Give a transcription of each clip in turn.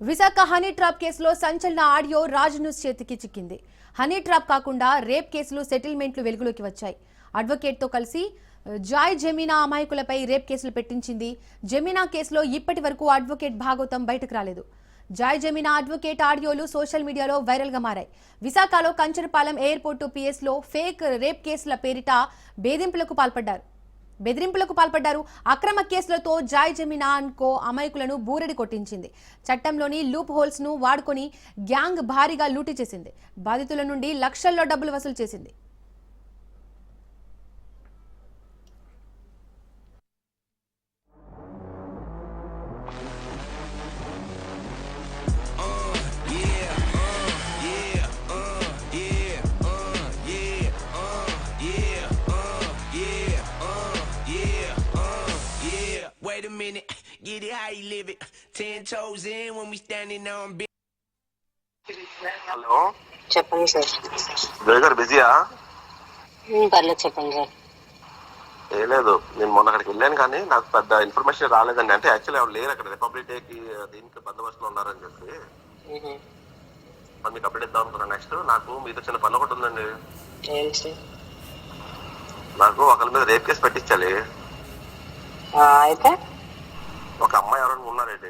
Visakha honey trap కేసులో సంచలన audio Raj news చేతికి చిక్కింది. హనీ ట్రాప్ కాకుండా రేప్ కేసులు సెటిల్మెంట్లు వెలుగులోకి వచ్చాయి. అడ్వకేట్తో కలిసి జాయ్ జెమినా అమాయకులపై రేప్ కేసులు పెట్టించింది. జెమినా కేసులో ఇప్పటి వరకు అడ్వకేట్ భాగవతం బయటకు రాలేదు. జాయ్ జెమినా అడ్వకేట్ ఆడియోలు సోషల్ మీడియాలో వైరల్ గా మారాయి. విశాఖలో కంచరపాలెం ఎయిర్పోర్టు పిఎస్ లో ఫేక్ రేప్ కేసుల పేరిట బెదిరింపులకు పాల్పడ్డారు. అక్రమ కేసులతో జాయ్ జెమినా కో అమాయకులను బూరడి కొట్టించింది. చట్టంలోని లూప్ హోల్స్ ను వాడుకొని గ్యాంగ్ భారీగా లూటీ చేసింది. బాధితుల నుండి లక్షల్లో డబ్బులు వసూలు చేసింది. Wait a minute, get it how you live it. 10 toes in when we standing on big. Hello చెప్పండి సార్. జయ గారు బిజీయా? పర్లేదు చెప్పండి సార్. ఏం లేదు, నేను మొన్న అక్కడికి వెళ్ళాను కానీ నాకు పెద్ద ఇన్ఫర్మేషన్ రాలేదండి. అంటే యాక్చువల్లీ ఎవరు లేరు అక్కడ, రిపబ్లిక్ డేకి దీనికి బందోబస్తులో ఉన్నారని చెప్పి మీకు అప్డేట్ ఇద్దాం అనుకున్నాను. నెక్స్ట్ నాకు మీతో చిన్న పని ఒకటి ఉందండి. ఏంటి? నాకు ఒకరి మీద రేప్ కేసు పెట్టించాలి. అయితే ఒక అమ్మాయి ఎవరైనా ఉన్నారండి?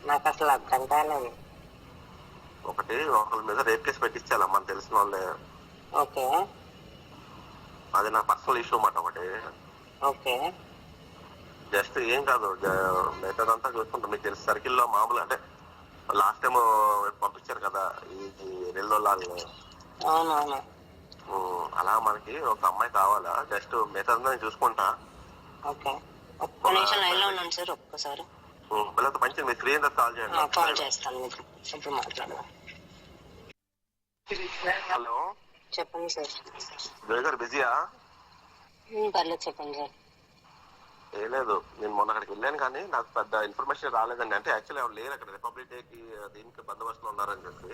నాకు అసలు అర్థం కాలేదు. ఒకరి మీద రేప్ కేసు పెట్టించాలి అమ్మని తెలిసిన వాళ్ళే. ఓకే అది నా పర్సనల్ ఇష్యూ అన్నమాట. ఒకటి ఓకే జస్ట్ ఏం కాదు, మిగతాదంతా చూసుకుంటాం. మీకు తెలిసి సర్కిల్లో మామూలు అంటే లాస్ట్ టైం పంపించారు కదా ఈ రెల్లోలాల్ని. అవునవును. అలా మనకి ఒక అమ్మాయి కావాలా, జస్ట్ మిగతాదంతా నేను చూసుకుంటా. ఓకే ఒక్క నిమిషం లైన్ లో ఉన్నాను సార్. ఒక్కసారి పిల్లలతో మంచిది, మీరు ఫ్రీ అయిన కాల్ చేయండి. కాల్ చేస్తాను మీకు, ఇప్పుడు మాట్లాడదాం. హలో చెప్పండి సార్. జయ గారు బిజీయా? పర్లేదు చెప్పండి సార్. ఏం లేదు, నేను మొన్న అక్కడికి వెళ్ళాను కానీ నాకు పెద్ద ఇన్ఫర్మేషన్ రాలేదండి. అంటే యాక్చువల్లీ ఎవరు లేరు అక్కడ, రిపబ్లిక్ డేకి దీనికి బందోబస్తులో ఉన్నారని చెప్పి